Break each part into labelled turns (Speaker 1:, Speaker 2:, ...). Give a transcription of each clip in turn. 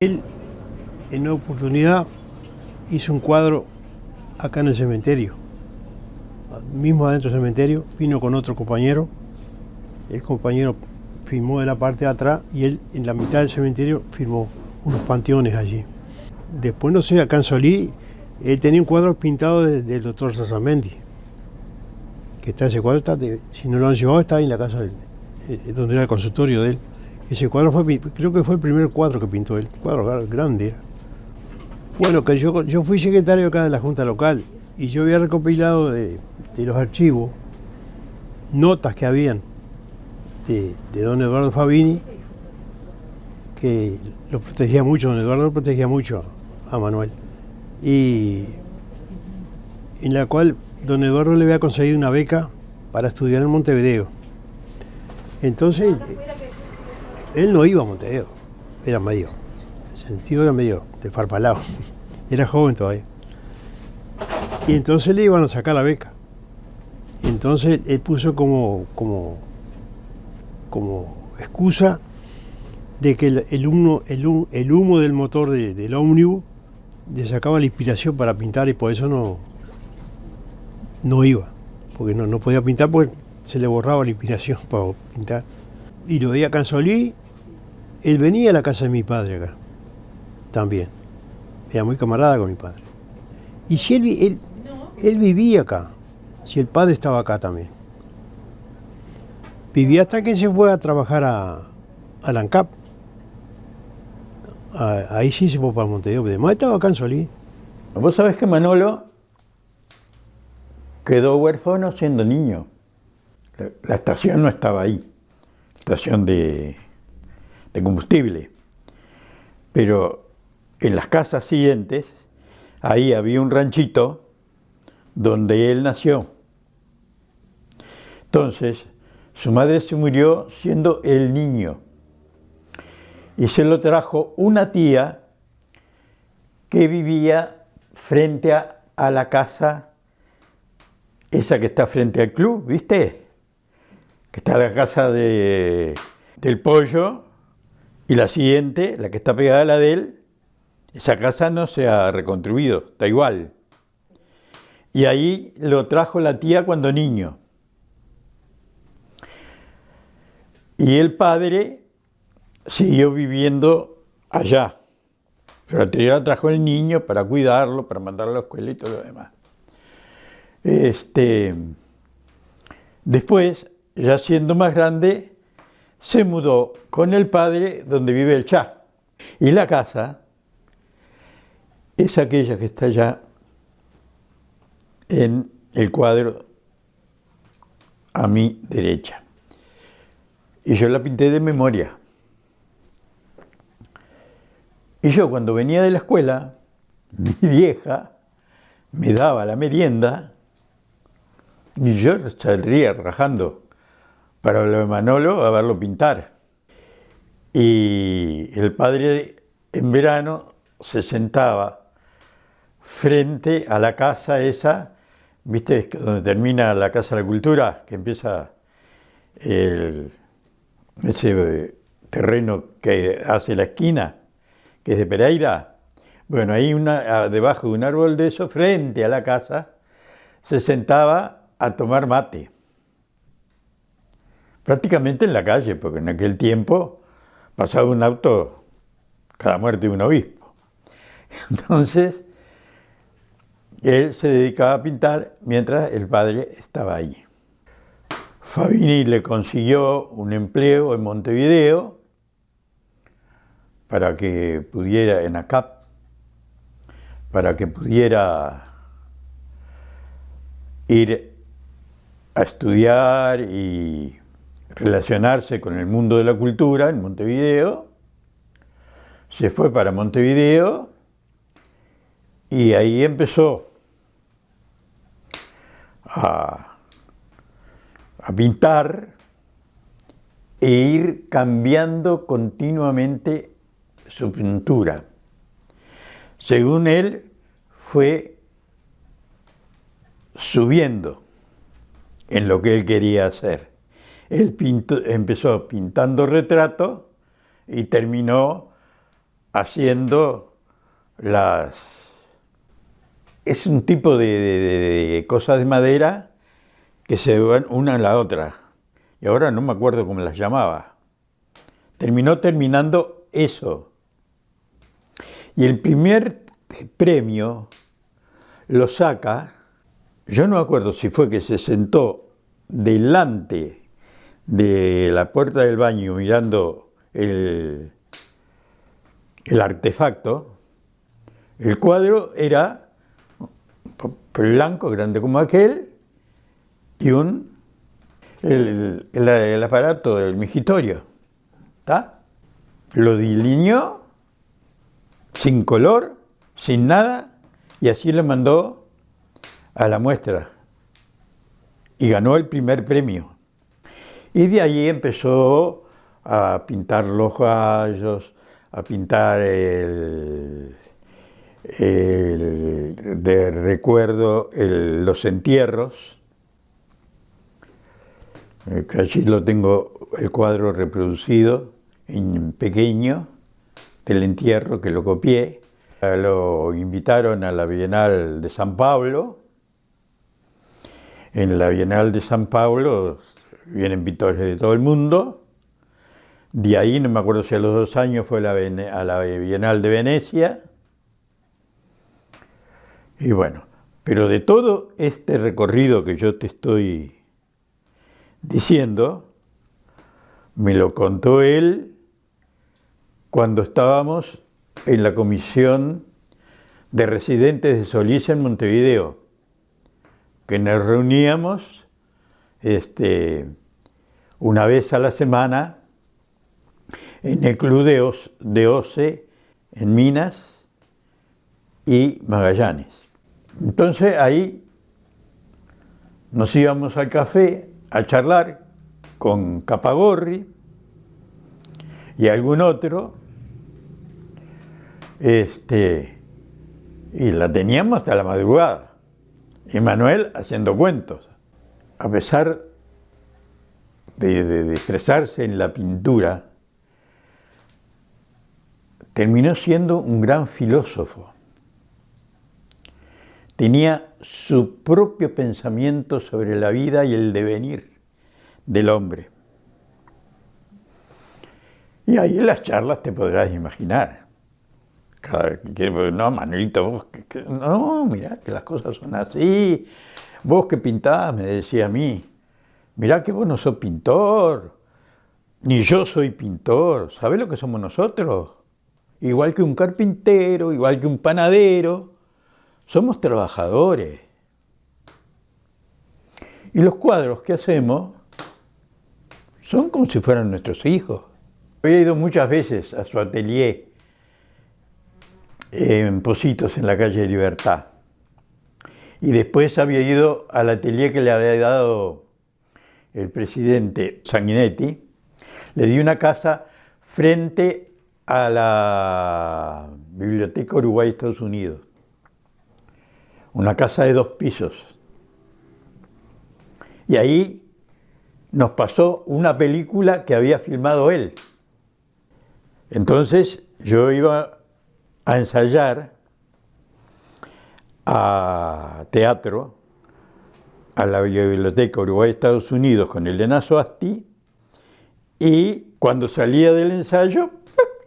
Speaker 1: Él, en una oportunidad, hizo un cuadro acá en el cementerio, mismo adentro del cementerio, vino con otro compañero, el compañero filmó de la parte de atrás y él en la mitad del cementerio filmó unos panteones allí. Después, no sé, acá en Solí, él tenía un cuadro pintado del doctor Sasamendi, que está ese cuadro, si no lo han llevado, está ahí en la casa donde era el consultorio de él. Ese cuadro creo que fue el primer cuadro que pintó él, cuadro grande era. Bueno, que yo fui secretario acá de la Junta Local y yo había recopilado de los archivos notas que habían de don Eduardo Fabini, que lo protegía mucho, don Eduardo lo protegía mucho a Manuel, y en la cual don Eduardo le había conseguido una beca para estudiar en Montevideo. Entonces, él no iba a Montevideo, era medio, en el sentido era medio desfarfalado, era joven todavía. Y entonces le iban a sacar la beca. Entonces él puso como excusa de que el humo del motor del ómnibus le sacaba la inspiración para pintar y por eso no iba, porque no podía pintar porque se le borraba la inspiración para pintar. Y lo veía acá en Solí, él venía a la casa de mi padre acá, también, era muy camarada con mi padre. Y si él vivía acá, si el padre estaba acá también. Vivía hasta que se fue a trabajar a la ANCAP. Ahí sí se fue para Montevideo, además estaba acá en Solí.
Speaker 2: Vos sabés que Manolo quedó huérfano siendo niño. La estación no estaba ahí, estación de combustible. Pero en las casas siguientes, ahí había un ranchito donde él nació. Entonces, su madre se murió siendo el niño. Y se lo trajo una tía que vivía frente a la casa, esa que está frente al club, ¿viste? Que está la casa del pollo, y la siguiente, la que está pegada a la de él, esa casa no se ha reconstruido, está igual. Y ahí lo trajo la tía cuando niño. Y el padre siguió viviendo allá. Pero la tía trajo el niño para cuidarlo, para mandarlo a la escuela y todo lo demás. Después, ya siendo más grande, se mudó con el padre donde vive el Chá. Y la casa es aquella que está allá en el cuadro a mi derecha. Y yo la pinté de memoria. Y yo cuando venía de la escuela, mi vieja me daba la merienda y yo salía rajando para lo de Manolo a verlo pintar. Y el padre en verano se sentaba frente a la casa esa, ¿viste? Donde termina la Casa de la Cultura, que empieza ese terreno que hace la esquina, que es de Pereira. Bueno, ahí debajo de un árbol de eso, frente a la casa, se sentaba a tomar mate. Prácticamente en la calle, porque en aquel tiempo pasaba un auto cada muerte de un obispo. Entonces, él se dedicaba a pintar mientras el padre estaba ahí. Fabini le consiguió un empleo en Montevideo para que pudiera, en ACAP, para que pudiera ir a estudiar y relacionarse con el mundo de la cultura en Montevideo. Se fue para Montevideo y ahí empezó a pintar e ir cambiando continuamente su pintura. Según él, fue subiendo en lo que él quería hacer. Él empezó pintando retratos y terminó haciendo las... Es un tipo de cosas de madera que se van una a la otra. Y ahora no me acuerdo cómo las llamaba. Terminando eso. Y el primer premio lo saca, yo no me acuerdo si fue que se sentó delante de la puerta del baño mirando el artefacto. El cuadro era blanco, grande como aquel, y el aparato del migitorio. ¿Está? Lo delineó sin color, sin nada, y así lo mandó a la muestra. Y ganó el primer premio. Y de ahí empezó a pintar los gallos, a pintar de recuerdo los entierros. Que allí lo tengo, el cuadro reproducido en pequeño del entierro, que lo copié. Lo invitaron a la Bienal de San Pablo. En la Bienal de San Pablo vienen pintores de todo el mundo. De ahí, no me acuerdo si a los 2 años fue a la Bienal de Venecia. Y bueno, pero de todo este recorrido que yo te estoy diciendo, me lo contó él cuando estábamos en la comisión de residentes de Solís en Montevideo, que nos reuníamos una vez a la semana en el Club de OCE en Minas y Magallanes. Entonces ahí nos íbamos al café a charlar con Capagorri y algún otro, y la teníamos hasta la madrugada. Y Manuel haciendo cuentos. A pesar de expresarse en la pintura, terminó siendo un gran filósofo. Tenía su propio pensamiento sobre la vida y el devenir del hombre. Y ahí en las charlas te podrás imaginar. No, Manuelito, vos, no, mirá que las cosas son así. Vos que pintás, me decía a mí, mirá que vos no sos pintor, ni yo soy pintor. ¿Sabés lo que somos nosotros? Igual que un carpintero, igual que un panadero. Somos trabajadores. Y los cuadros que hacemos son como si fueran nuestros hijos. He ido muchas veces a su atelier en Pocitos, en la calle Libertad. Y después había ido al atelier que le había dado el presidente Sanguinetti. Le di una casa frente a la Biblioteca Uruguay Estados Unidos. Una casa de 2 pisos. Y ahí nos pasó una película que había filmado él. Entonces yo iba a ensayar a teatro, a la Biblioteca Uruguay Estados Unidos con Elena Soasti, y cuando salía del ensayo,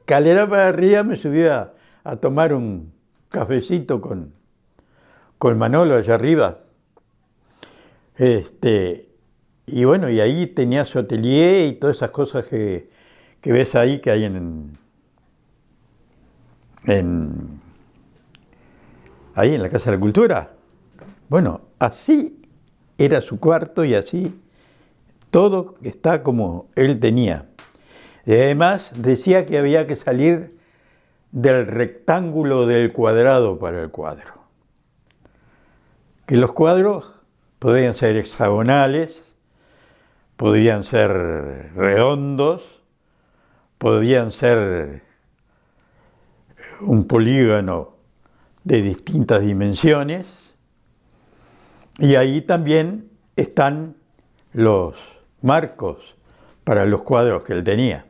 Speaker 2: calera para arriba, me subía a tomar un cafecito con Manolo allá arriba. Y bueno, y ahí tenía su atelier y todas esas cosas que ves ahí que hay ahí en la Casa de la Cultura. Bueno, así era su cuarto y así todo está como él tenía. Y además decía que había que salir del rectángulo del cuadrado para el cuadro. Que los cuadros podían ser hexagonales, podían ser redondos, podían ser un polígono de distintas dimensiones, y ahí también están los marcos para los cuadros que él tenía.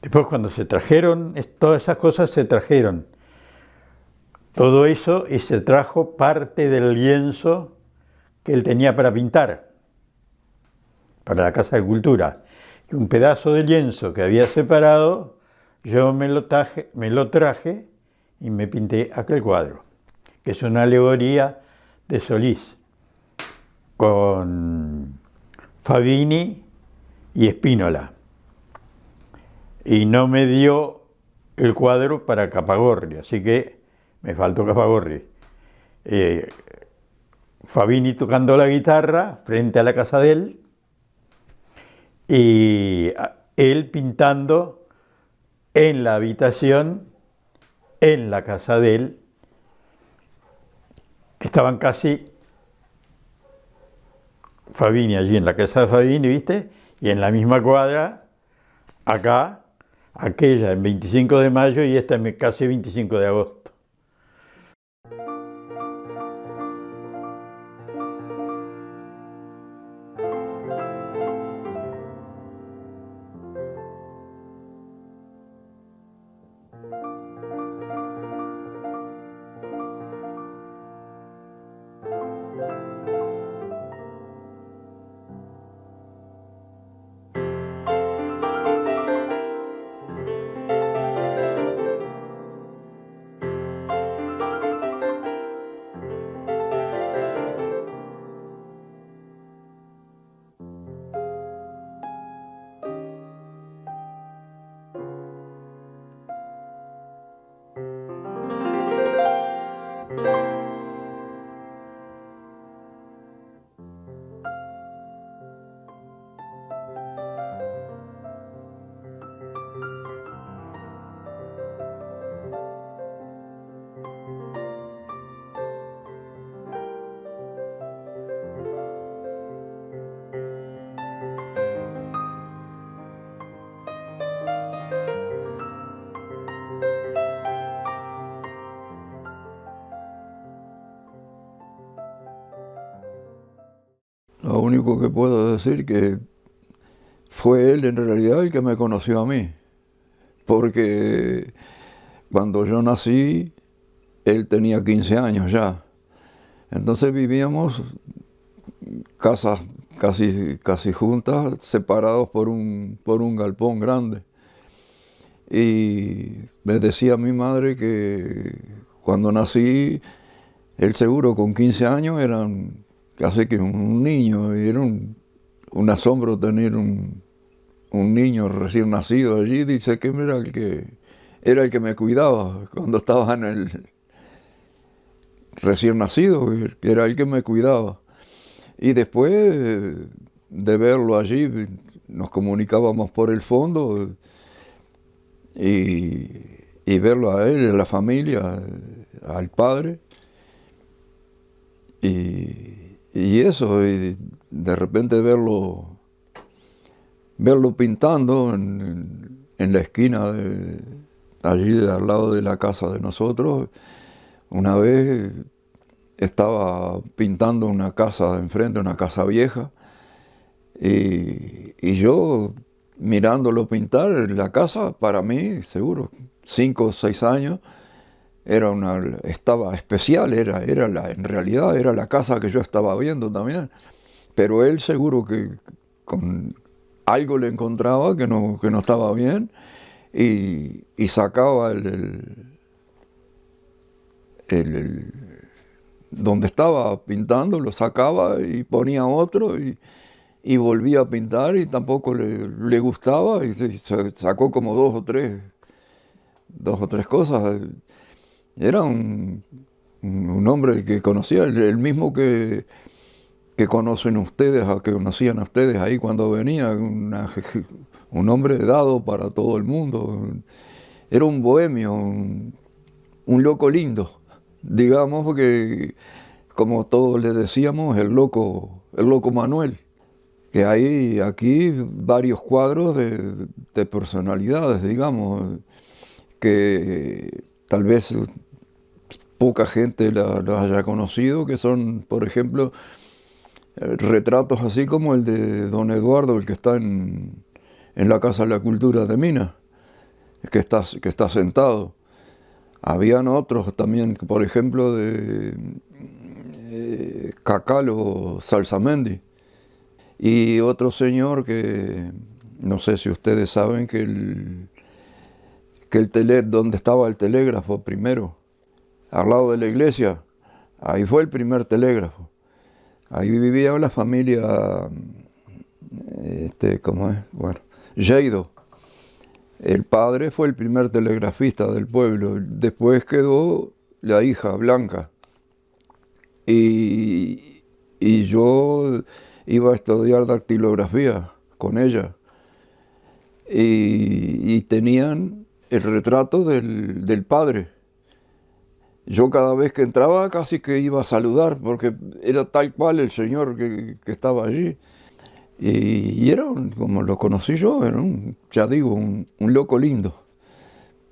Speaker 2: Después cuando se trajeron, todas esas cosas se trajeron. Todo eso y se trajo parte del lienzo que él tenía para pintar, para la Casa de Cultura. Y un pedazo de lienzo que había separado, yo me lo traje y me pinté aquel cuadro, que es una alegoría de Solís, con Fabini y Spínola. Y no me dio el cuadro para Capagorri, así que me faltó Capagorri. Fabini tocando la guitarra frente a la casa de él y él pintando en la habitación, en la casa de él, que estaban casi Fabini allí en la casa de Fabini, ¿viste? Y en la misma cuadra, acá, aquella en 25 de mayo y esta en casi 25 de agosto.
Speaker 3: Lo único que puedo decir que fue él en realidad el que me conoció a mí, porque cuando yo nací, él tenía 15 años ya. Entonces vivíamos casas casi juntas, separados por un galpón grande. Y me decía mi madre que cuando nací, él seguro con 15 años era casi que un niño, y era un asombro tener un niño recién nacido allí. Dice que era el que me cuidaba cuando estaba en el recién nacido, que era el que me cuidaba. Y después de verlo allí, nos comunicábamos por el fondo y verlo a él, a la familia, al padre. Y eso, y de repente verlo pintando en la esquina allí al lado de la casa de nosotros. Una vez estaba pintando una casa de enfrente, una casa vieja, y yo mirándolo pintar, la casa para mí, seguro, 5 o 6 años, estaba especial, en realidad era la casa que yo estaba viendo también, pero él seguro que con algo le encontraba que no estaba bien, y sacaba donde estaba pintando, lo sacaba y ponía otro y volvía a pintar, y tampoco le gustaba, y se sacó como dos o tres cosas. Era un hombre que conocía, el mismo que conocían ustedes ahí cuando venía, un hombre dado para todo el mundo. Era un bohemio, un loco lindo, digamos, porque como todos le decíamos, el loco Manuel, que hay aquí varios cuadros de personalidades, digamos, que tal vez poca gente los haya conocido, que son, por ejemplo, retratos así como el de don Eduardo, el que está en la Casa de la Cultura de Minas, que está sentado. Habían otros también, por ejemplo, de Cacalo Salsamendi. Y otro señor que, no sé si ustedes saben, donde estaba el telégrafo primero, al lado de la iglesia, ahí fue el primer telégrafo. Ahí vivía la familia, ¿cómo es? Bueno, Lleido. El padre fue el primer telegrafista del pueblo. Después quedó la hija, Blanca. Y yo iba a estudiar dactilografía con ella. Y tenían el retrato del padre. Yo cada vez que entraba casi que iba a saludar, porque era tal cual el señor que estaba allí. Y era, como lo conocí yo, era ya digo, un loco lindo,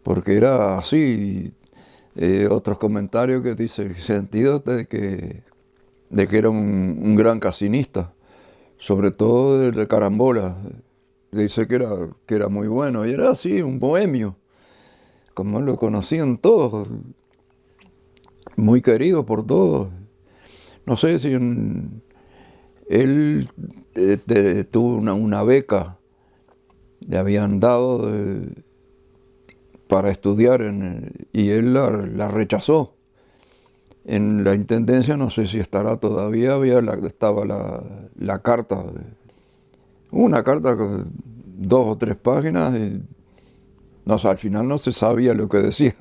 Speaker 3: porque era así. Otros comentarios que dicen, el sentido de que era un gran casinista, sobre todo de carambola. Dice que era muy bueno, y era así, un bohemio, como lo conocían todos, muy querido por todos. No sé si él tuvo una beca, le habían dado para estudiar, y él la rechazó. En la intendencia, no sé si estará todavía, estaba la carta, una carta con 2 o 3 páginas, y no, al final no se sabía lo que decía,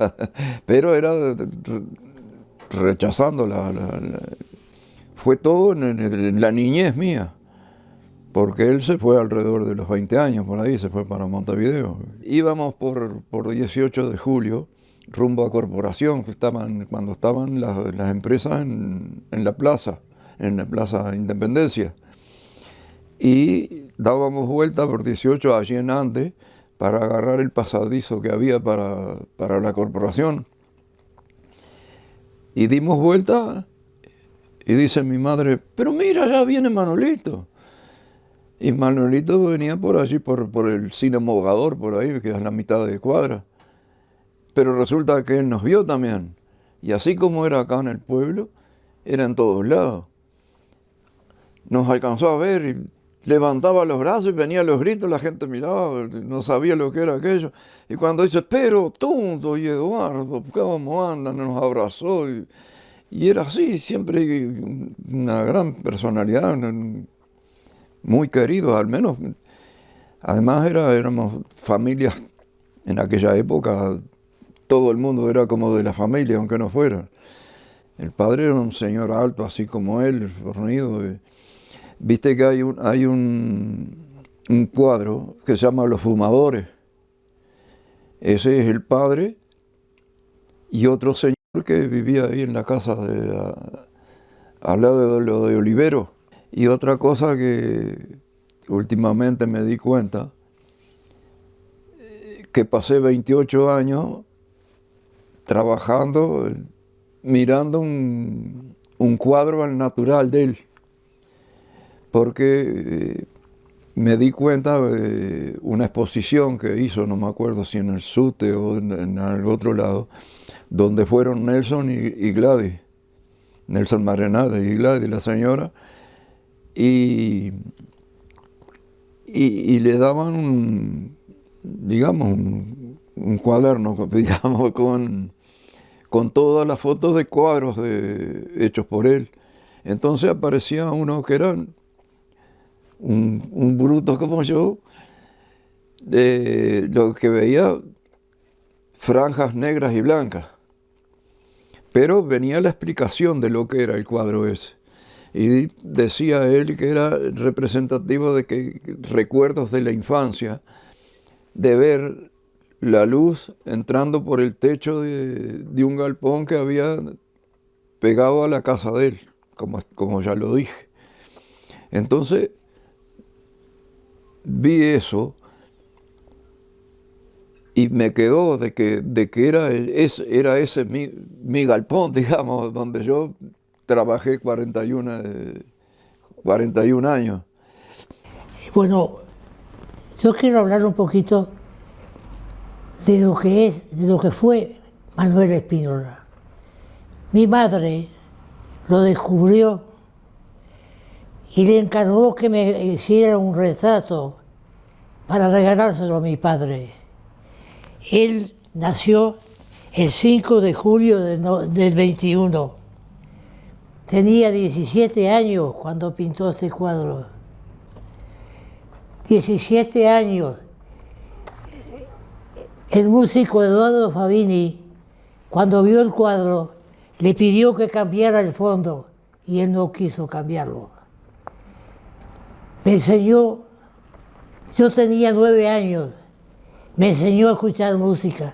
Speaker 3: pero era rechazando fue todo en la niñez mía, porque él se fue alrededor de los 20 años, por ahí, se fue para Montevideo. Íbamos por 18 de julio, rumbo a Corporación, cuando estaban las empresas en la Plaza Independencia. Y dábamos vuelta por 18 allí en Andes para agarrar el pasadizo que había para la Corporación. Y dimos vuelta y dice mi madre, pero mira, ya viene Manolito. Y Manolito venía por allí, por el Cine Mogador, por ahí, que es la mitad de cuadra. Pero resulta que él nos vio también. Y así como era acá en el pueblo, era en todos lados. Nos alcanzó a ver y levantaba los brazos y venía los gritos, la gente miraba, no sabía lo que era aquello. Y cuando dice, pero Tundo y Eduardo, ¿cómo andan? Nos abrazó. Y era así, siempre una gran personalidad, muy querido, al menos. Además éramos familias, en aquella época todo el mundo era como de la familia, aunque no fuera. El padre era un señor alto, así como él, fornido. Viste que hay un cuadro que se llama Los Fumadores. Ese es el padre y otro señor que vivía ahí en la casa al lado de lo de Olivero. Y otra cosa que últimamente me di cuenta, que pasé 28 años trabajando, mirando un cuadro al natural de él, porque me di cuenta de una exposición que hizo, no me acuerdo si en el SUTE o en el otro lado, donde fueron Nelson y Gladys, Nelson Marenade y Gladys, la señora, y le daban un cuaderno, digamos, con todas las fotos de cuadros hechos por él. Entonces aparecía uno que era un bruto como yo, lo que veía franjas negras y blancas. Pero venía la explicación de lo que era el cuadro ese. Y decía él que era representativo de que recuerdos de la infancia, de ver la luz entrando por el techo de un galpón que había pegado a la casa de él, como ya lo dije. Entonces, vi eso y me quedó de que era ese mi galpón, digamos, donde yo trabajé 41 años.
Speaker 4: Bueno, yo quiero hablar un poquito de lo que es, de lo que fue Manuel Spínola. Mi madre lo descubrió y le encargó que me hiciera un retrato para regalárselo a mi padre. Él nació el 5 de julio del 21. Tenía 17 años cuando pintó este cuadro. 17 años. El músico Eduardo Fabini, cuando vio el cuadro, le pidió que cambiara el fondo y él no quiso cambiarlo. Me enseñó, yo tenía 9 años, me enseñó a escuchar música.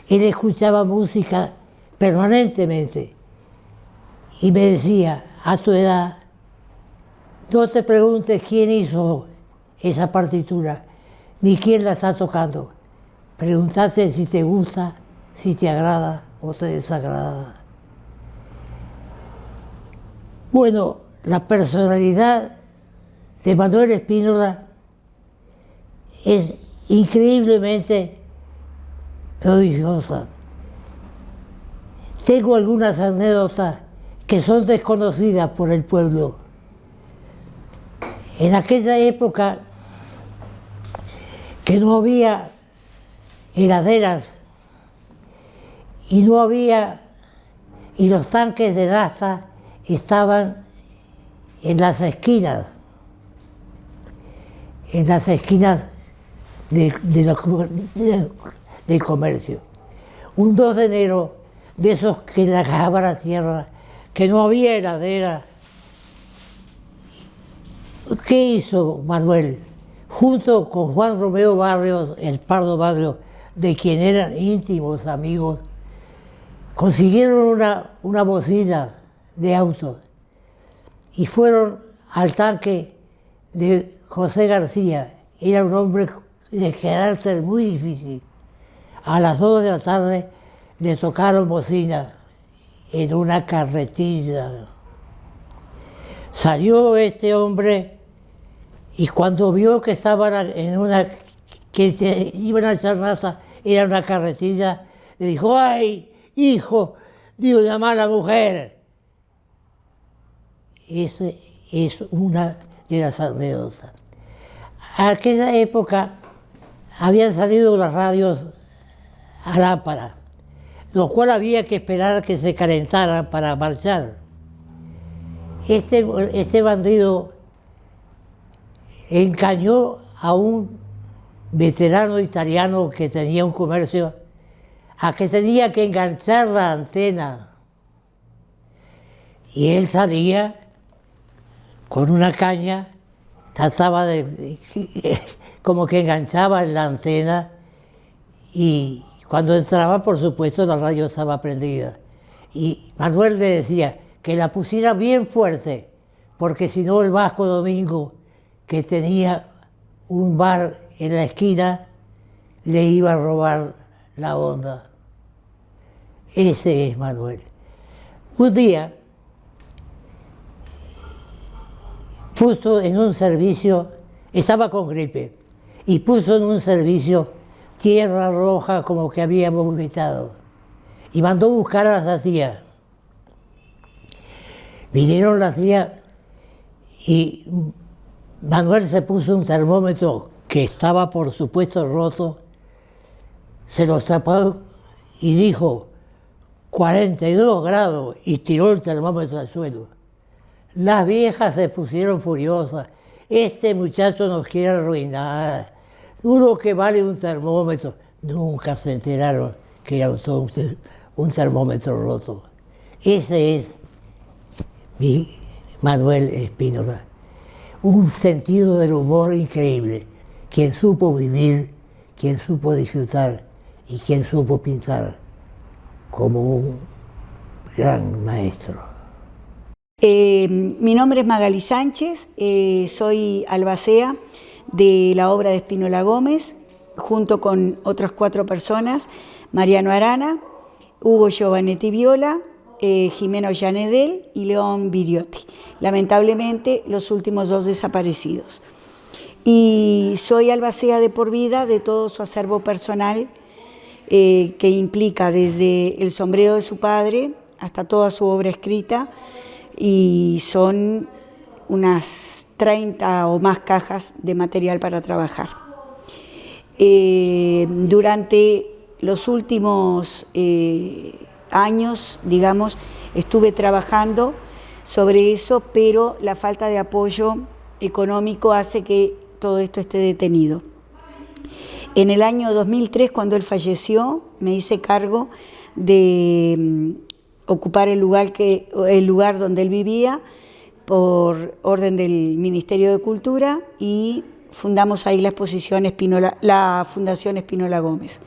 Speaker 4: Él escuchaba música permanentemente y me decía, a tu edad, no te preguntes quién hizo esa partitura, ni quién la está tocando. Pregúntate si te gusta, si te agrada o te desagrada. Bueno, la personalidad de Manuel Spínola es increíblemente prodigiosa. Tengo algunas anécdotas que son desconocidas por el pueblo. En aquella época que no había heladeras y los tanques de nafta estaban en las esquinas del comercio. Un 2 de enero, de esos que la cagaban la tierra, que no había heladera. ¿Qué hizo Manuel? Junto con Juan Romeo Barrios, el Pardo Barrios, de quien eran íntimos amigos, consiguieron una bocina de auto y fueron al tanque de José García. Era un hombre de carácter muy difícil. A las 2 de la tarde le tocaron bocina en una carretilla. Salió este hombre y cuando vio que estaban iban a echar nafta, era una carretilla, le dijo, ¡ay, hijo de una mala mujer! Esa es una de las anécdotas. A aquella época habían salido las radios a lámpara, lo cual había que esperar que se calentaran para marchar. Este bandido engañó a un veterano italiano que tenía un comercio a que tenía que enganchar la antena. Y él salía con una caña, trataba como que enganchaba en la antena y cuando entraba, por supuesto, la radio estaba prendida. Y Manuel le decía que la pusiera bien fuerte, porque si no el Vasco Domingo, que tenía un bar en la esquina, le iba a robar la onda. Ese es Manuel. Un día puso en un servicio, estaba con gripe, y puso en un servicio tierra roja como que había vomitado. Y mandó buscar a las tías. Vinieron las tías y Manuel se puso un termómetro que estaba por supuesto roto, se lo tapó y dijo 42 grados y tiró el termómetro al suelo. Las viejas se pusieron furiosas. Este muchacho nos quiere arruinar. Uno que vale un termómetro. Nunca se enteraron que era un termómetro roto. Ese es mi Manuel Spínola. Un sentido del humor increíble. Quien supo vivir, quien supo disfrutar y quien supo pintar como un gran maestro.
Speaker 5: Mi nombre es Magali Sánchez, soy albacea de la obra de Spínola Gómez, junto con otras 4 personas, Mariano Arana, Hugo Giovanetti Viola, Jimeno Llanedel y León Viriotti. Lamentablemente, los últimos 2 desaparecidos. Y soy albacea de por vida de todo su acervo personal, que implica desde el sombrero de su padre hasta toda su obra escrita, y son unas 30 o más cajas de material para trabajar. Durante los últimos años, digamos, estuve trabajando sobre eso, pero la falta de apoyo económico hace que todo esto esté detenido. En el año 2003, cuando él falleció, me hice cargo de ocupar el lugar donde él vivía por orden del Ministerio de Cultura, y fundamos ahí la Fundación Spínola Gómez,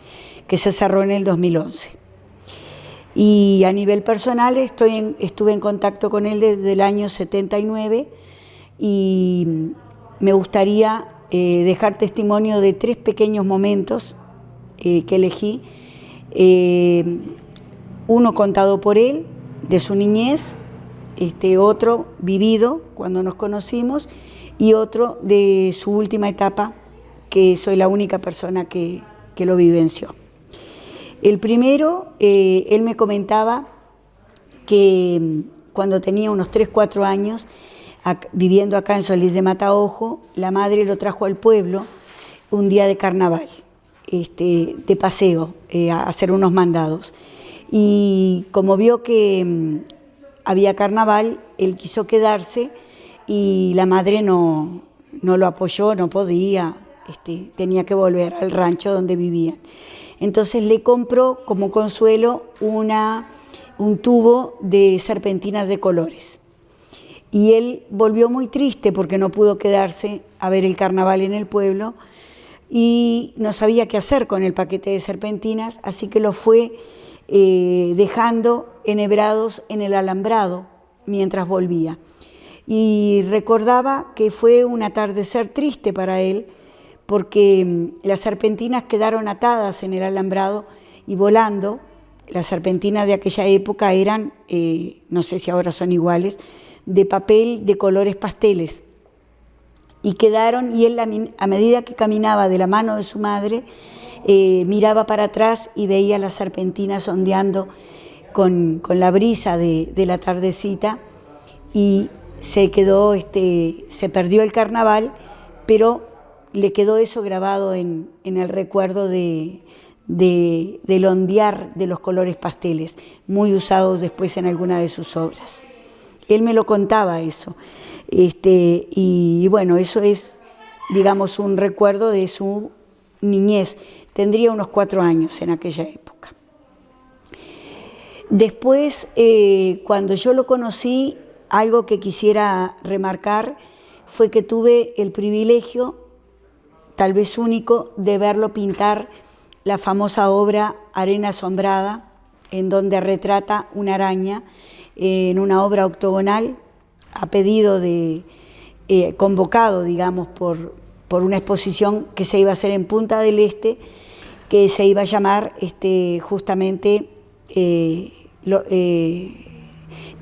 Speaker 5: que se cerró en el 2011. Y a nivel personal estuve en contacto con él desde el año 79, y me gustaría dejar testimonio de 3 pequeños momentos que elegí. Uno contado por él, de su niñez, otro vivido cuando nos conocimos, y otro de su última etapa, que soy la única persona que lo vivenció. El primero, él me comentaba que cuando tenía unos 3-4 años, viviendo acá en Solís de Mataojo, la madre lo trajo al pueblo un día de carnaval, de paseo, a hacer unos mandados. Y como vio que había carnaval, él quiso quedarse, y la madre no lo apoyó, no podía, tenía que volver al rancho donde vivían. Entonces le compró como consuelo un tubo de serpentinas de colores. Y él volvió muy triste porque no pudo quedarse a ver el carnaval en el pueblo, y no sabía qué hacer con el paquete de serpentinas, así que lo fue dejando enhebrados en el alambrado mientras volvía. Y recordaba que fue un atardecer triste para él, porque las serpentinas quedaron atadas en el alambrado y volando. Las serpentinas de aquella época eran, no sé si ahora son iguales, de papel de colores pasteles. Y quedaron, y él a medida que caminaba de la mano de su madre, miraba para atrás y veía las serpentinas ondeando con la brisa de la tardecita, y se perdió el carnaval, pero le quedó eso grabado en el recuerdo del ondear de los colores pasteles, muy usados después en alguna de sus obras. Él me lo contaba eso, y bueno, eso es, digamos, un recuerdo de su niñez. Tendría unos 4 años en aquella época. Después, cuando yo lo conocí, algo que quisiera remarcar fue que tuve el privilegio, tal vez único, de verlo pintar la famosa obra Arena Asombrada, en donde retrata una araña en una obra octogonal, a pedido convocado, digamos, por una exposición que se iba a hacer en Punta del Este, que se iba a llamar justamente,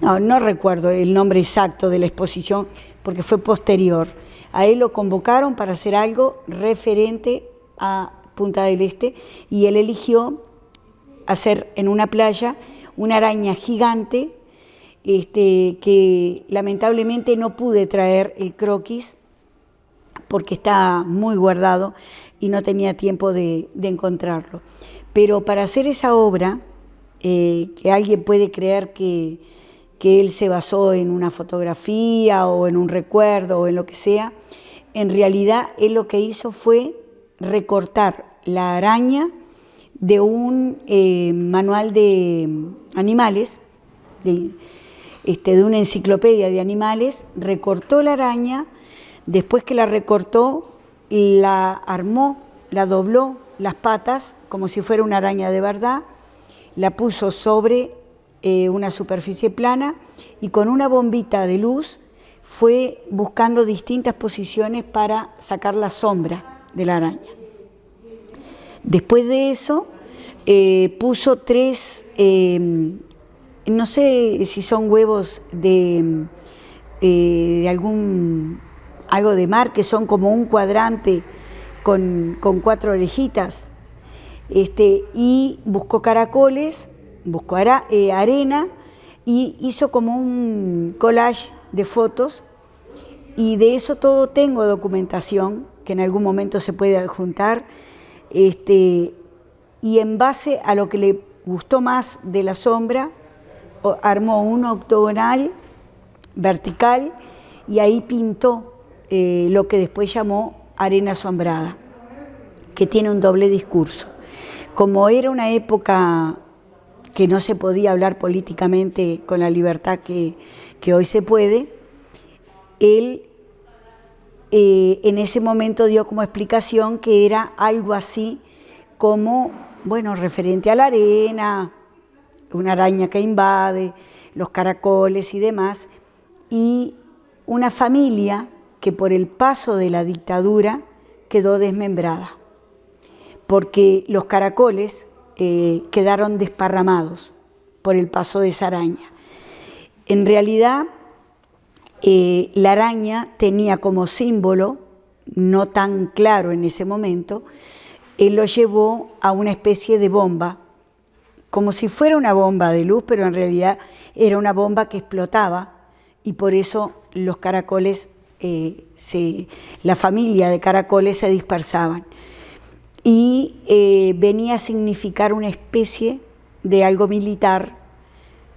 Speaker 5: no recuerdo el nombre exacto de la exposición porque fue posterior. A él lo convocaron para hacer algo referente a Punta del Este, y él eligió hacer en una playa una araña gigante, que lamentablemente no pude traer el croquis porque está muy guardado y no tenía tiempo de encontrarlo. Pero para hacer esa obra, que alguien puede creer que él se basó en una fotografía o en un recuerdo o en lo que sea, en realidad él lo que hizo fue recortar la araña de un manual de animales, de una enciclopedia de animales. Recortó la araña, después que la recortó, la armó, la dobló las patas como si fuera una araña de verdad, la puso sobre una superficie plana, y con una bombita de luz fue buscando distintas posiciones para sacar la sombra de la araña. Después de eso puso 3, no sé si son huevos de algo de mar, que son como un cuadrante con 4 orejitas, y buscó caracoles, buscó arena y hizo como un collage de fotos, y de eso todo tengo documentación que en algún momento se puede adjuntar, y en base a lo que le gustó más de la sombra, armó un octogonal vertical y ahí pintó lo que después llamó arena asombrada, que tiene un doble discurso. Como era una época que no se podía hablar políticamente con la libertad que hoy se puede, él en ese momento dio como explicación que era algo así como, bueno, referente a la arena, una araña que invade, los caracoles y demás, y una familia que por el paso de la dictadura quedó desmembrada, porque los caracoles quedaron desparramados por el paso de esa araña. En realidad, la araña tenía como símbolo, no tan claro en ese momento, él lo llevó a una especie de bomba, como si fuera una bomba de luz, pero en realidad era una bomba que explotaba, y por eso los caracoles, la familia de caracoles se dispersaban. Y venía a significar una especie de algo militar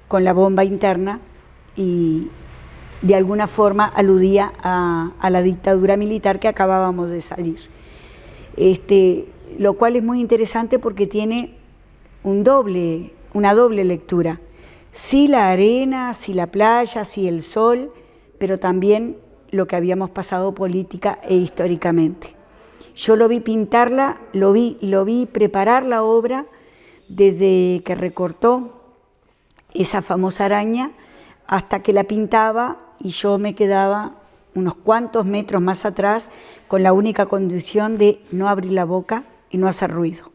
Speaker 5: con la bomba interna, y de alguna forma aludía a la dictadura militar que acabábamos de salir. Lo cual es muy interesante porque tiene una doble lectura. Sí la arena, sí la playa, sí el sol, pero también lo que habíamos pasado política e históricamente. Yo lo vi pintarla, lo vi preparar la obra desde que recortó esa famosa araña hasta que la pintaba, y yo me quedaba unos cuantos metros más atrás con la única condición de no abrir la boca y no hacer ruido.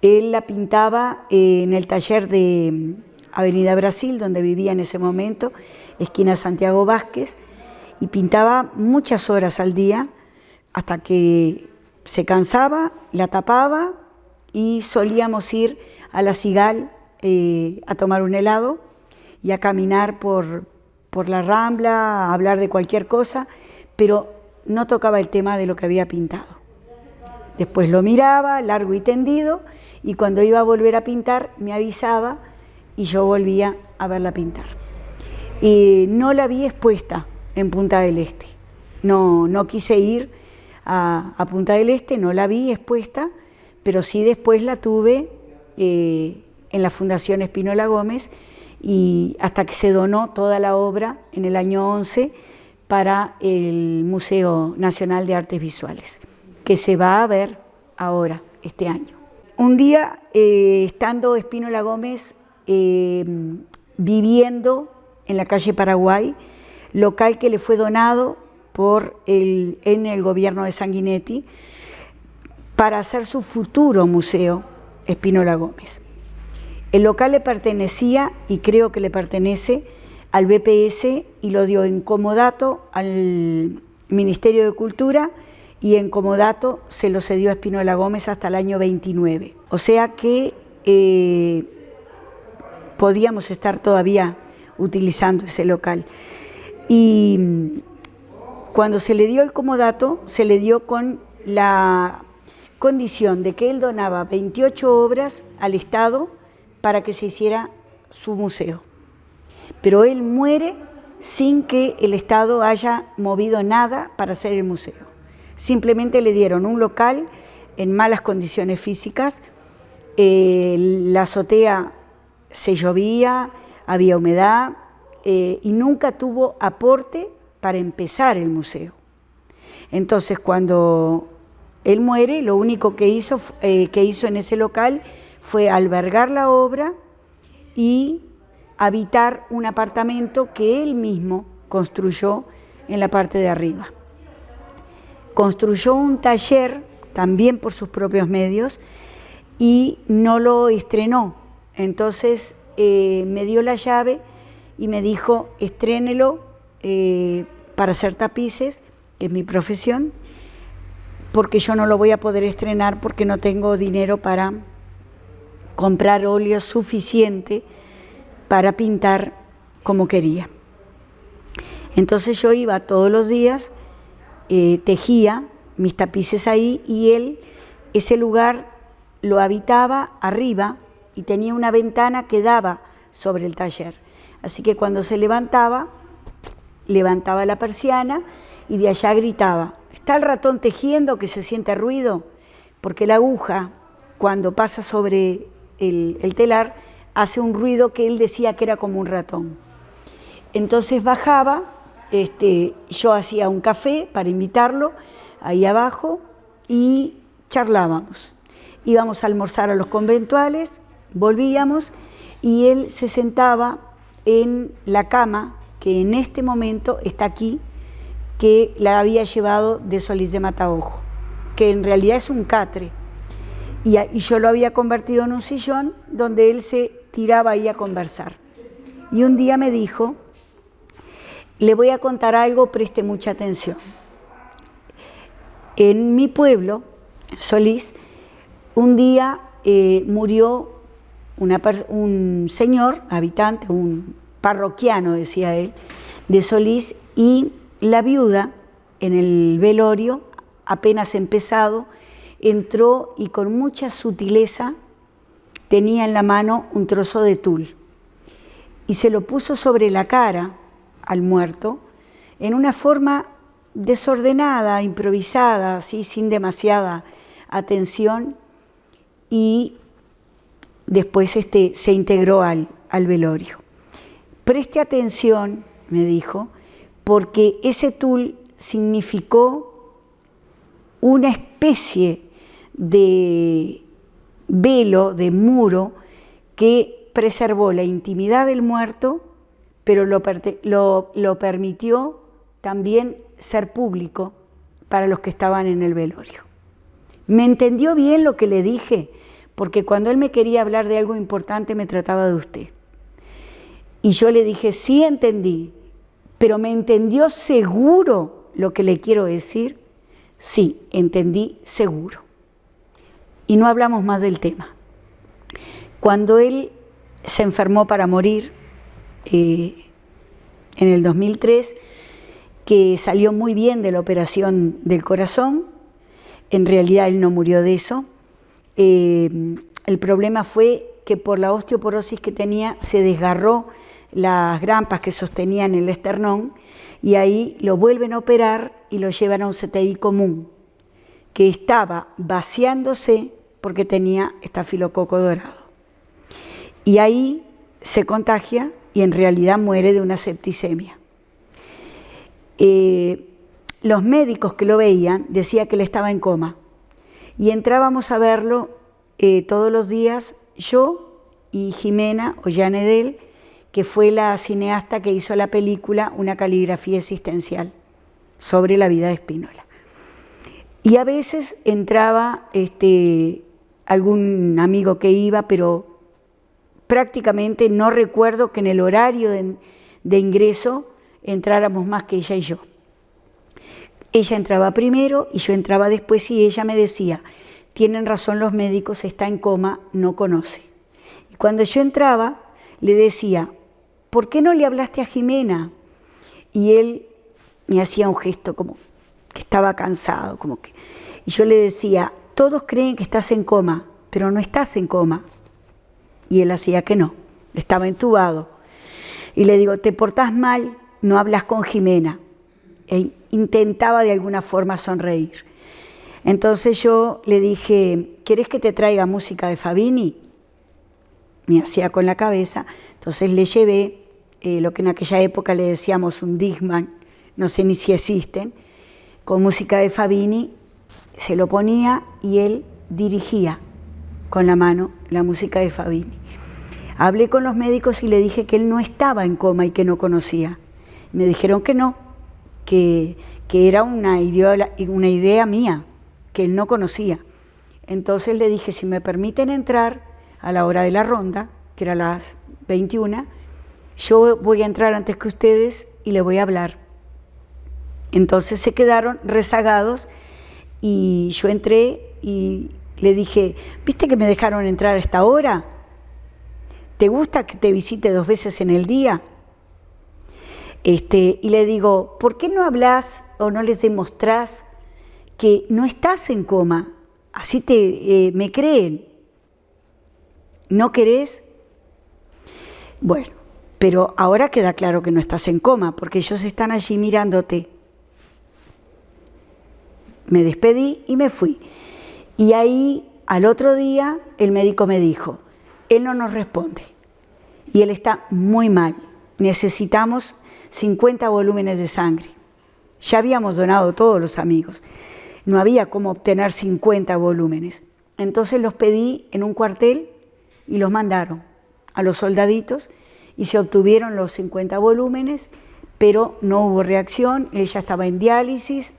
Speaker 5: Él la pintaba en el taller de Avenida Brasil, donde vivía en ese momento, esquina Santiago Vázquez, y pintaba muchas horas al día hasta que se cansaba, la tapaba, y solíamos ir a la Sigal a tomar un helado y a caminar por la Rambla, a hablar de cualquier cosa, pero no tocaba el tema de lo que había pintado. Después lo miraba largo y tendido, y cuando iba a volver a pintar me avisaba y yo volvía a verla pintar. No la vi expuesta en Punta del Este, no quise ir a Punta del Este, no la vi expuesta, pero sí después la tuve en la Fundación Spínola Gómez, y hasta que se donó toda la obra en el año 11 para el Museo Nacional de Artes Visuales, que se va a ver ahora, este año. Un día, estando Spínola Gómez viviendo en la calle Paraguay, local que le fue donado en el gobierno de Sanguinetti para hacer su futuro museo Spínola Gómez. El local le pertenecía, y creo que le pertenece, al BPS, y lo dio en comodato al Ministerio de Cultura, y en comodato se lo cedió a Spínola Gómez hasta el año 29. O sea que podíamos estar todavía utilizando ese local. Y cuando se le dio el comodato, se le dio con la condición de que él donaba 28 obras al Estado para que se hiciera su museo. Pero él muere sin que el Estado haya movido nada para hacer el museo. Simplemente le dieron un local en malas condiciones físicas, la azotea se llovía, había humedad, y nunca tuvo aporte para empezar el museo. Entonces, cuando él muere, lo único que hizo en ese local fue albergar la obra y habitar un apartamento que él mismo construyó en la parte de arriba. Construyó un taller también por sus propios medios y no lo estrenó. Entonces me dio la llave y me dijo: estrénelo para hacer tapices, que es mi profesión, porque yo no lo voy a poder estrenar porque no tengo dinero para comprar óleo suficiente para pintar como quería. Entonces yo iba todos los días, tejía mis tapices ahí, y él ese lugar lo habitaba arriba y tenía una ventana que daba sobre el taller. Así que cuando se levantaba la persiana y de allá gritaba: ¿está el ratón tejiendo que se siente ruido? Porque la aguja, cuando pasa sobre el telar, hace un ruido que él decía que era como un ratón. Entonces bajaba, yo hacía un café para invitarlo ahí abajo y charlábamos. Íbamos a almorzar a los conventuales, volvíamos y él se sentaba en la cama que en este momento está aquí, que la había llevado de Solís de Mataojo, que en realidad es un catre, y yo lo había convertido en un sillón donde él se tiraba ahí a conversar. Y un día me dijo: le voy a contar algo, preste mucha atención. En mi pueblo, Solís, un día murió un señor, habitante, un parroquiano, decía él, de Solís, y la viuda, en el velorio, apenas empezado, entró y con mucha sutileza tenía en la mano un trozo de tul y se lo puso sobre la cara al muerto en una forma desordenada, improvisada, así, sin demasiada atención, y después se integró al velorio. Preste atención, me dijo, porque ese tul significó una especie de velo, de muro, que preservó la intimidad del muerto, pero lo permitió también ser público para los que estaban en el velorio. ¿Me entendió bien lo que le dije? Porque cuando él me quería hablar de algo importante me trataba de usted. Y yo le dije: sí entendí, pero ¿me entendió seguro lo que le quiero decir? Sí, entendí seguro. Y no hablamos más del tema. Cuando él se enfermó para morir, en el 2003, que salió muy bien de la operación del corazón, en realidad él no murió de eso, el problema fue que por la osteoporosis que tenía se desgarró las grampas que sostenían el esternón, y ahí lo vuelven a operar y lo llevan a un CTI común, que estaba vaciándose porque tenía estafilococo dorado. Y ahí se contagia y en realidad muere de una septicemia. Los médicos que lo veían decían que él estaba en coma, y entrábamos a verlo todos los días, yo y Jimena Ollanedel, que fue la cineasta que hizo la película Una caligrafía existencial sobre la vida de Spínola. Y a veces entraba algún amigo que iba, pero prácticamente no recuerdo que en el horario de ingreso entráramos más que ella y yo. Ella entraba primero y yo entraba después, y ella me decía: tienen razón los médicos, está en coma, no conoce. Y cuando yo entraba le decía: ¿por qué no le hablaste a Jimena? Y él me hacía un gesto como que estaba cansado, y yo le decía: todos creen que estás en coma, pero no estás en coma. Y él hacía que no, estaba entubado. Y le digo: te portás mal, no hablas con Jimena. E intentaba de alguna forma sonreír. Entonces yo le dije: ¿querés que te traiga música de Fabini? Me hacía con la cabeza. Entonces le llevé lo que en aquella época le decíamos un Discman, no sé ni si existen, con música de Fabini. Se lo ponía y él dirigía con la mano la música de Fabini. Hablé con los médicos y le dije que él no estaba en coma y que no conocía. Me dijeron que no, que era una idea mía, que él no conocía. Entonces le dije: si me permiten entrar a la hora de la ronda, que era las 21, yo voy a entrar antes que ustedes y le voy a hablar. Entonces se quedaron rezagados y yo entré y le dije, ¿viste que me dejaron entrar a esta hora? ¿Te gusta que te visite 2 veces en el día? Y le digo, ¿por qué no hablas o no les demostrás que no estás en coma? Así me creen. ¿No querés? Bueno, pero ahora queda claro que no estás en coma, porque ellos están allí mirándote. Me despedí y me fui. Y ahí, al otro día, el médico me dijo, él no nos responde y él está muy mal. Necesitamos 50 volúmenes de sangre. Ya habíamos donado todos los amigos. No había cómo obtener 50 volúmenes. Entonces los pedí en un cuartel y los mandaron a los soldaditos y se obtuvieron los 50 volúmenes, pero no hubo reacción. Ella estaba en diálisis,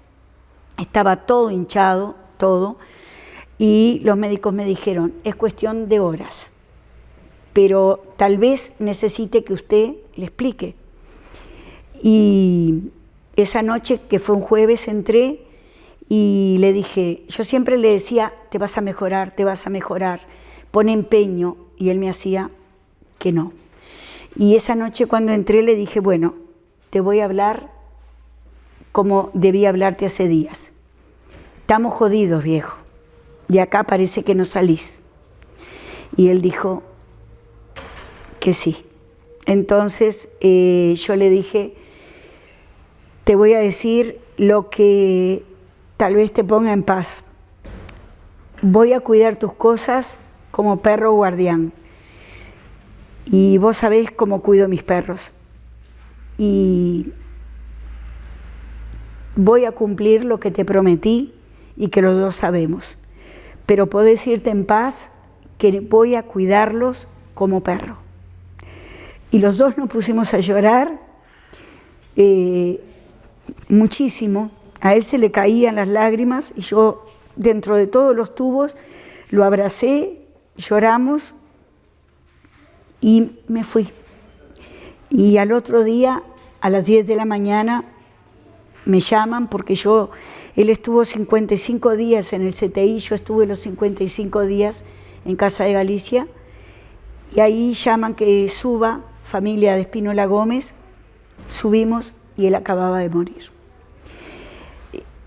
Speaker 5: estaba todo hinchado, todo. Y los médicos me dijeron, es cuestión de horas, pero tal vez necesite que usted le explique. Y esa noche, que fue un jueves, entré y le dije, yo siempre le decía, te vas a mejorar, pone empeño, y él me hacía que no. Y esa noche cuando entré le dije, bueno, te voy a hablar como debí hablarte hace días. Estamos jodidos, viejo. De acá parece que no salís. Y él dijo que sí. Entonces yo le dije, te voy a decir lo que tal vez te ponga en paz. Voy a cuidar tus cosas como perro guardián. Y vos sabés cómo cuido mis perros. Y voy a cumplir lo que te prometí y que los dos sabemos. Pero podés irte en paz, que voy a cuidarlos como perro. Y los dos nos pusimos a llorar muchísimo. A él se le caían las lágrimas y yo, dentro de todos los tubos, lo abracé, lloramos y me fui. Y al otro día, a las 10 de la mañana, me llaman porque él estuvo 55 días en el CTI, yo estuve los 55 días en Casa de Galicia, y ahí llaman que suba, familia de Spínola Gómez, subimos y él acababa de morir.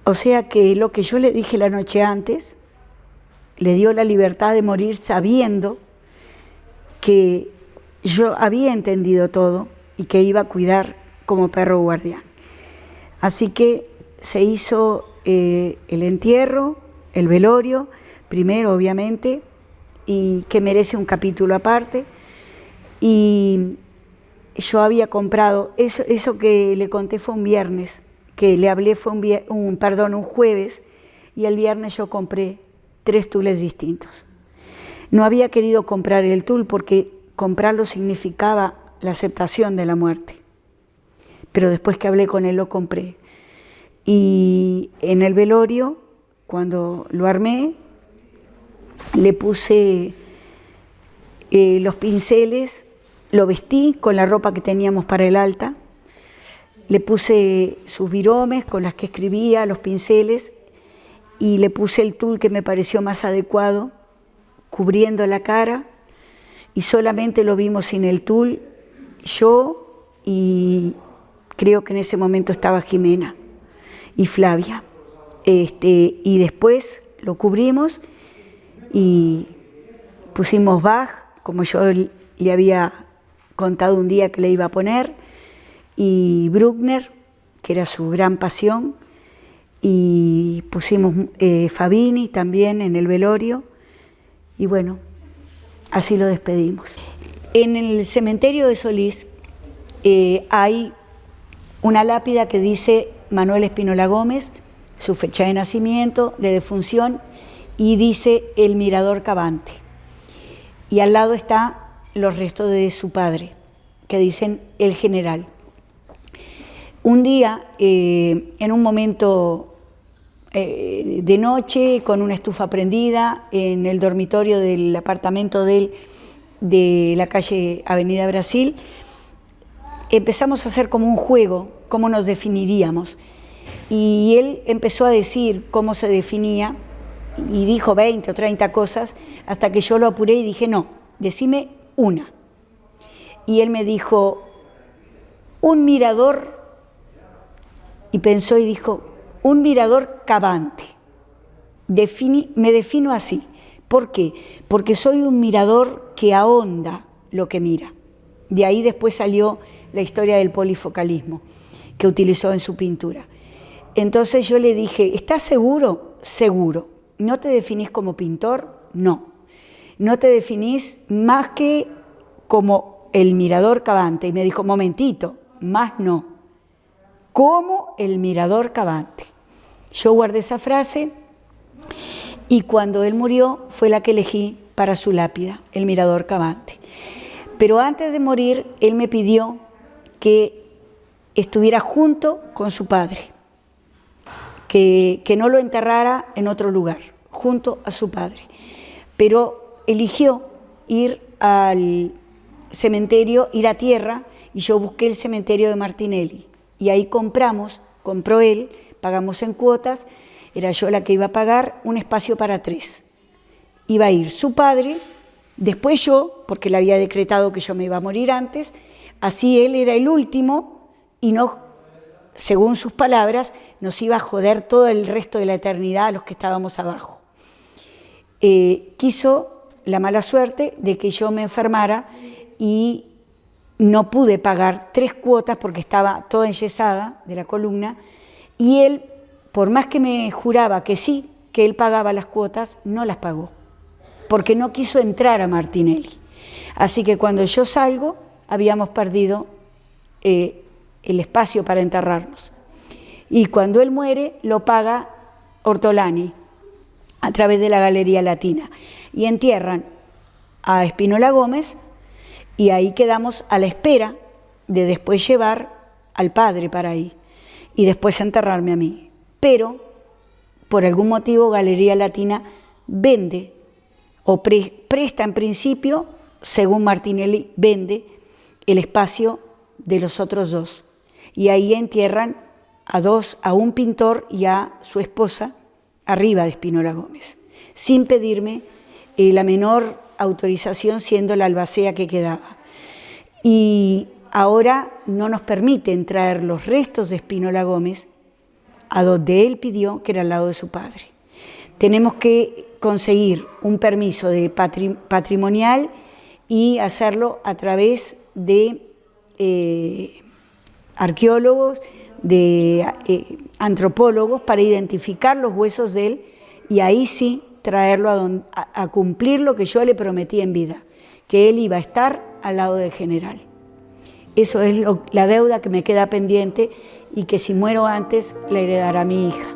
Speaker 5: O sea que lo que yo le dije la noche antes, le dio la libertad de morir sabiendo que yo había entendido todo y que iba a cuidar como perro guardián. Así que se hizo el entierro, el velorio, primero obviamente, y que merece un capítulo aparte. Y yo había comprado, eso que le conté fue un viernes, que le hablé fue un jueves, y el viernes yo compré 3 tules distintos. No había querido comprar el tul porque comprarlo significaba la aceptación de la muerte. Pero después que hablé con él lo compré. Y en el velorio, cuando lo armé, le puse los pinceles, lo vestí con la ropa que teníamos para el alta, le puse sus viromes con las que escribía, los pinceles, y le puse el tul que me pareció más adecuado, cubriendo la cara, y solamente lo vimos sin el tul, yo y creo que en ese momento estaba Jimena y Flavia. Y después lo cubrimos y pusimos Bach, como yo le había contado un día que le iba a poner, y Bruckner, que era su gran pasión, y pusimos Fabini también en el velorio, y bueno, así lo despedimos. En el cementerio de Solís hay una lápida que dice Manuel Spínola Gómez, su fecha de nacimiento, de defunción, y dice el Mirador Cavante. Y al lado están los restos de su padre, que dicen el general. Un día, en un momento de noche, con una estufa prendida, en el dormitorio del apartamento de él, de la calle Avenida Brasil, empezamos a hacer como un juego, cómo nos definiríamos. y él empezó a decir cómo se definía y dijo 20 o 30 cosas hasta que yo lo apuré y dije, no, decime una. Y él me dijo, un mirador, y pensó y dijo, un mirador cavante. Me defino así. ¿Por qué? Porque soy un mirador que ahonda lo que mira. De ahí después salió la historia del polifocalismo que utilizó en su pintura. Entonces yo le dije, ¿estás seguro? Seguro. ¿No te definís como pintor? No. ¿No te definís más que como el mirador cavante? Y me dijo, momentito, más no. Como el mirador cavante. Yo guardé esa frase y cuando él murió fue la que elegí para su lápida, el mirador cavante. Pero antes de morir, él me pidió que estuviera junto con su padre, que no lo enterrara en otro lugar, junto a su padre. Pero eligió ir al cementerio, ir a tierra, y yo busqué el cementerio de Martinelli. Y ahí compró él, pagamos en cuotas, era yo la que iba a pagar, un espacio para 3. Iba a ir su padre, después yo, porque le había decretado que yo me iba a morir antes, así él era el último y no, según sus palabras, nos iba a joder todo el resto de la eternidad a los que estábamos abajo. Quiso la mala suerte de que yo me enfermara y no pude pagar 3 cuotas porque estaba toda enyesada de la columna, y él, por más que me juraba que sí, que él pagaba las cuotas, no las pagó, porque no quiso entrar a Martinelli. Así que cuando yo salgo, habíamos perdido el espacio para enterrarnos. Y cuando él muere, lo paga Ortolani, a través de la Galería Latina. Y entierran a Spínola Gómez, y ahí quedamos a la espera de después llevar al padre para ahí, y después enterrarme a mí. Pero, por algún motivo, Galería Latina vende, o presta en principio, según Martinelli, vende el espacio de los otros 2. Y ahí entierran a un pintor y a su esposa arriba de Spínola Gómez, sin pedirme la menor autorización, siendo la albacea que quedaba. Y ahora no nos permiten traer los restos de Spínola Gómez a donde él pidió, que era al lado de su padre. Tenemos que conseguir un permiso de patrimonial y hacerlo a través de arqueólogos, de antropólogos, para identificar los huesos de él y ahí sí traerlo a cumplir lo que yo le prometí en vida, que él iba a estar al lado del general. Eso es la deuda que me queda pendiente y que si muero antes la heredará mi hija.